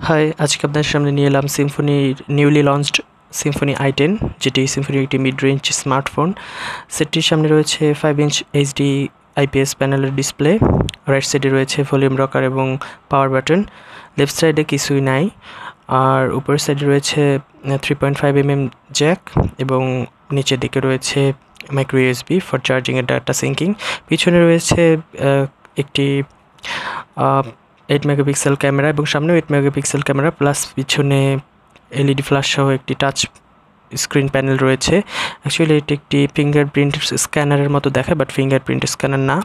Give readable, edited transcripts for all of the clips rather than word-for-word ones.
High, আজকে আপনাদের সামনে নিয়ে এলাম সিম্ফনির নিউলি লঞ্চড সিম্ফনি i10, যেটি সিম্ফনির একটি মিড রেঞ্জ স্মার্টফোন। সেটটির সামনে রয়েছে 5 ইঞ্চ এইচডি আইপিএস প্যানেলের ডিসপ্লে। রাইট সাইডে রয়েছে ভলিউম রকার এবং পাওয়ার বাটন। লেফট সাইডে কিছুই নাই। আর উপরের সাইডে রয়েছে 3.5mm জ্যাক এবং নিচের দিকে রয়েছে মাইক্রো ইউএসবি ফর চার্জিং এর ডাটা সিঙ্কিং। পিছনে রয়েছে একটি 8 মেগাপিক্সেল ক্যামেরা এবং সামনেও 8 মেগাপিক্সেল ক্যামেরা, প্লাস পিছনে এলইডি ফ্ল্যাশ সহ একটি টাচ স্ক্রিন প্যানেল রয়েছে। অ্যাকচুয়ালি এটি একটি ফিঙ্গারপ্রিন্ট স্ক্যানারের মতো দেখায়, বাট ফিঙ্গারপ্রিন্ট স্ক্যানার না।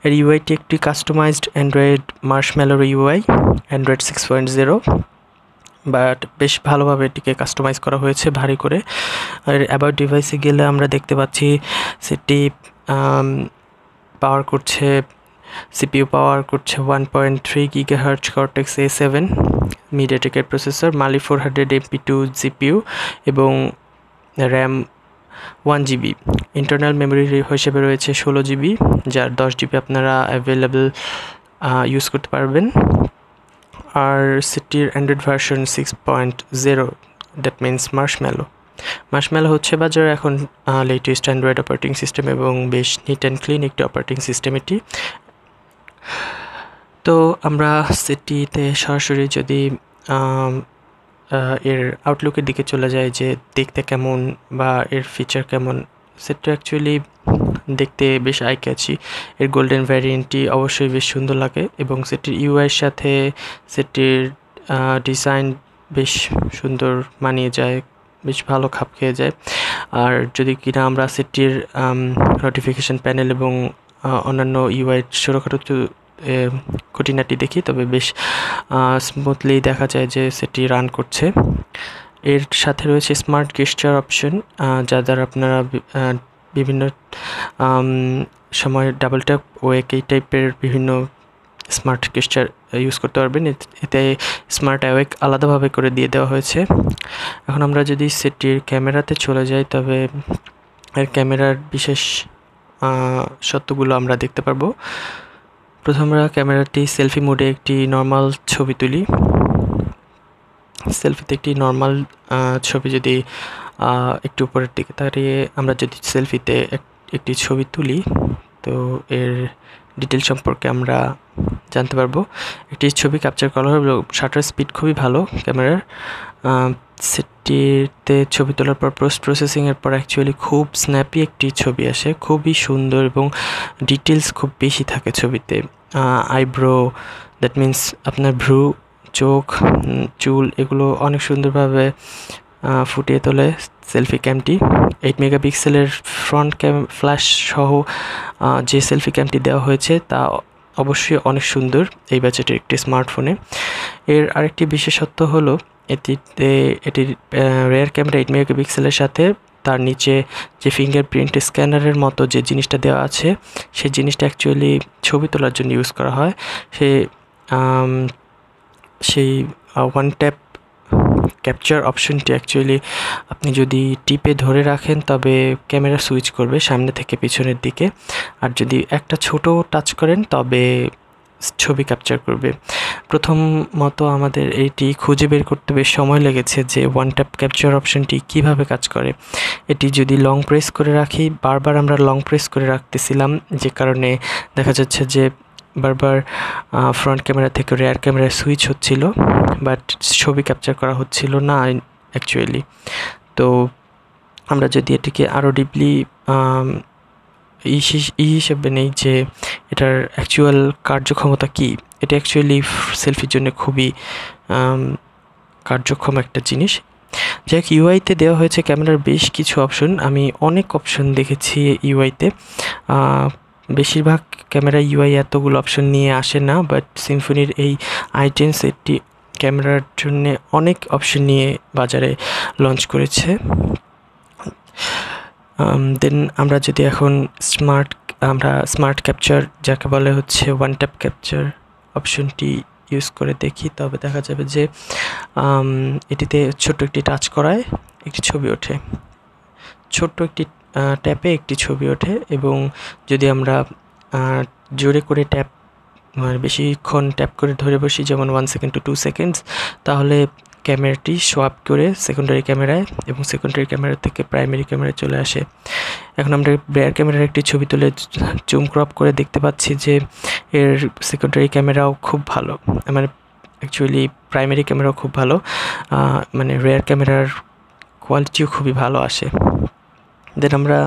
এর ইউআইটি একটি কাস্টমাইজড অ্যান্ড্রয়েড মার্শম্যালোর ইউআই, অ্যান্ড্রয়েড 6.0, বাট বেশ ভালোভাবে এটিকে কাস্টমাইজ করা হয়েছে ভারী করে। আর অ্যাবাউট ডিভাইসে গেলে আমরা দেখতে পাচ্ছি সেটি পাওয়ার করছে, সিপিইউ পাওয়ার করছে 1.3 GHz কর্টেক্স A7 মিডিয়াটেকের প্রসেসর, মালি 400 MP2 জিপিইউ এবং র্যাম 1GB। ইন্টারনাল মেমোরি হিসেবে রয়েছে 16GB, যার 10GB আপনারা অ্যাভেলেবল ইউজ করতে পারবেন। আর সেটির Android version 6.0, that means marshmallow হচ্ছে বাজারে এখন লেটেস্ট অ্যান্ড্রয়েড অপারেটিং সিস্টেম এবং বেশ নিট অ্যান্ড ক্লিন একটি অপারেটিং সিস্টেম এটি। তো আমরা সেটিতে সরাসরি যদি এর আউটলুকের দিকে চলে যাই যে দেখতে কেমন বা এর ফিচার কেমন, সেটা অ্যাকচুয়ালি দেখতে বেশ আই ক্যাচি। এর গোল্ডেন ভ্যারিয়েন্টটি অবশ্যই বেশ সুন্দর লাগে এবং সেটির ইউআইয়ের সাথে সেটির ডিজাইন বেশ সুন্দর মানিয়ে যায়, বেশ ভালো খাপ খেয়ে যায়। আর যদি কিনা আমরা সেটির নোটিফিকেশান প্যানেল এবং অন্যান্য ইউআই ছোটোখাটো খুঁটিনাটি দেখি, তবে বেশ স্মুথলি দেখা যায় যে সেটি রান করছে। এর সাথে রয়েছে স্মার্ট গেস্টার অপশন, যা দ্বারা আপনারা বিভিন্ন সময় ডাবল ট্যাপ ওয়েক এই টাইপের বিভিন্ন স্মার্ট গেস্টার ইউজ করতে পারবেন। এতে স্মার্ট অ্যাওয়েক আলাদাভাবে করে দিয়ে দেওয়া হয়েছে। এখন আমরা যদি সেটির ক্যামেরাতে চলে যাই, তবে এর ক্যামেরার বিশেষ সত্যগুলো আমরা দেখতে পারবো। প্রথম আমরা ক্যামেরাটি সেলফি মোডে একটি নর্মাল ছবি তুলি। সেলফিতে একটি নর্মাল ছবি যদি একটু উপরের দিকে দাঁড়িয়ে আমরা যদি সেলফিতে একটি ছবি তুলি, তো এর ডিটেল সম্পর্কে আমরা জানতে পারবো। একটি ছবি ক্যাপচার করা হলো, শাটার স্পিড খুবই ভালো ক্যামেরার। সেটিতে ছবি তোলার পর পোস্ট প্রসেসিংয়ের পর অ্যাকচুয়ালি খুব স্ন্যাপি একটি ছবি আসে, খুবই সুন্দর এবং ডিটেলস খুব বেশি থাকে ছবিতে। আইব্রো, দ্যাট মিন্স আপনার ভ্রু, চোখ, চুল, এগুলো অনেক সুন্দরভাবে ফুটিয়ে তোলে সেলফি ক্যামটি। 8 মেগাপিক্সেলের ফ্রন্ট ফ্ল্যাশ সহ যে সেলফি ক্যামটি দেওয়া হয়েছে তা অবশ্যই অনেক সুন্দর এই বাজেটের একটি স্মার্টফোনে। এর আরেকটি বিশেষত্ব হলো এটির রেয়ার ক্যামেরা 8 মেগাপিক্সেলের সাথে তার নিচে যে ফিঙ্গারপ্রিন্ট স্ক্যানারের মতো যে জিনিসটা দেওয়া আছে, সেই জিনিসটা অ্যাকচুয়ালি ছবি তোলার জন্য ইউজ করা হয়। সেই ওয়ান ট্যাপ ক্যাপচার অপশনটি অ্যাকচুয়ালি আপনি যদি টিপে ধরে রাখেন তবে ক্যামেরা সুইচ করবে সামনে থেকে পিছনের দিকে, আর যদি একটা ছোট টাচ করেন তবে ছবি ক্যাপচার করবে। প্রথমত আমাদের এইটি খুঁজে বের করতে বেশ সময় লেগেছে যে ওয়ান ট্যাপ ক্যাপচার অপশনটি কিভাবে কাজ করে। এটি যদি লং প্রেস করে রাখি, বারবার আমরা লং প্রেস করে রাখতেছিলাম, যে কারণে দেখা যাচ্ছে যে বারবার ফ্রন্ট ক্যামেরা থেকে রেয়ার ক্যামেরায় সুইচ হচ্ছিল, বাট ছবি ক্যাপচার করা হচ্ছিল না অ্যাকচুয়ালি। তো আমরা যদি এটিকে আরও ডিপলি হিসেবে নেই যে এটার অ্যাকচুয়াল কার্যক্ষমতা কী, এটা অ্যাকচুয়ালি সেলফির জন্য খুবই কার্যক্ষম একটা জিনিস। যাই হোক, ইউআইতে দেওয়া হয়েছে ক্যামেরার বেশ কিছু অপশন। আমি অনেক অপশন দেখেছি ইউআইতে। বেশিরভাগ ক্যামেরা ইউআই এতগুলো অপশন নিয়ে আসে না, বাট সিম্ফনির এই i10 সেটটি ক্যামেরার জন্য অনেক অপশন নিয়ে বাজারে লঞ্চ করেছে। দেন আমরা যদি এখন স্মার্ট ক্যাপচার, যাকে বলে হচ্ছে ওয়ান ট্যাপ ক্যাপচার অপশনটি ইউজ করে দেখি, তবে দেখা যাবে যে এটিতে ছোট্ট একটি টাচ করায় একটি ছবি ওঠে, ছোট্ট একটি ট্যাপে একটি ছবি ওঠে। এবং যদি আমরা জোরে করে ট্যাপ মানে বেশিক্ষণ ট্যাপ করে ধরে বসি, যেমন 1 সেকেন্ড টু 2 সেকেন্ডস, তাহলে ক্যামেরাটি সোয়াপ করে সেকেন্ডারি ক্যামেরায় এবং সেকেন্ডারি ক্যামেরা থেকে প্রাইমারি ক্যামেরায় চলে আসে। এখন আমরা রেয়ার ক্যামেরার একটি ছবি তুলে জুম ক্রপ করে দেখতে পাচ্ছি যে এর সেকেন্ডারি ক্যামেরাও খুব ভালো, মানে অ্যাকচুয়ালি প্রাইমারি ক্যামেরাও খুব ভালো, মানে রেয়ার ক্যামেরার কোয়ালিটিও খুবই ভালো আসে। দেন আমরা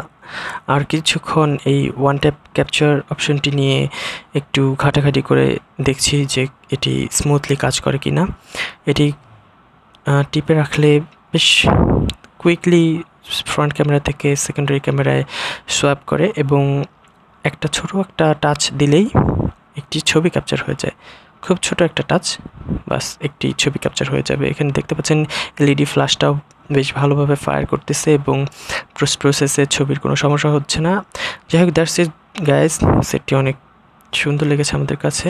আর কিছুক্ষণ এই ওয়ান ট্যাপ ক্যাপচার অপশনটি নিয়ে একটু ঘাটাঘাটি করে দেখছি যে এটি স্মুথলি কাজ করে কি না। এটি টিপে রাখলে বেশ কুইকলি ফ্রন্ট ক্যামেরা থেকে সেকেন্ডারি ক্যামেরায় সোয়াপ করে এবং ছোট একটা টাচ দিলেই একটি ছবি ক্যাপচার হয়ে যায়। খুব ছোট একটা টাচ, বাস একটি ছবি ক্যাপচার হয়ে যাবে। এখানে দেখতে পাচ্ছেন এলইডি ফ্ল্যাশটাও বেশ ভালোভাবে ফায়ার করতেছে এবং পোস্ট প্রসেসে ছবির কোনো সমস্যা হচ্ছে না। যাই হোক, দ্যাটস ইট গাইস, সেটটি অনেক সুন্দর লেগেছে আমাদের কাছে।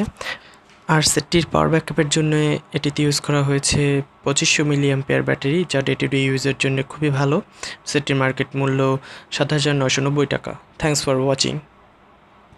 আর সেটটির পাওয়ার ব্যাকআপের জন্য এটিতে ইউজ করা হয়েছে 2500 mAh ব্যাটারি, যা ডে টু ডে ইউজের জন্য খুবই ভালো। সেটটির মার্কেট মূল্য 7,990 টাকা। Thanks for watching.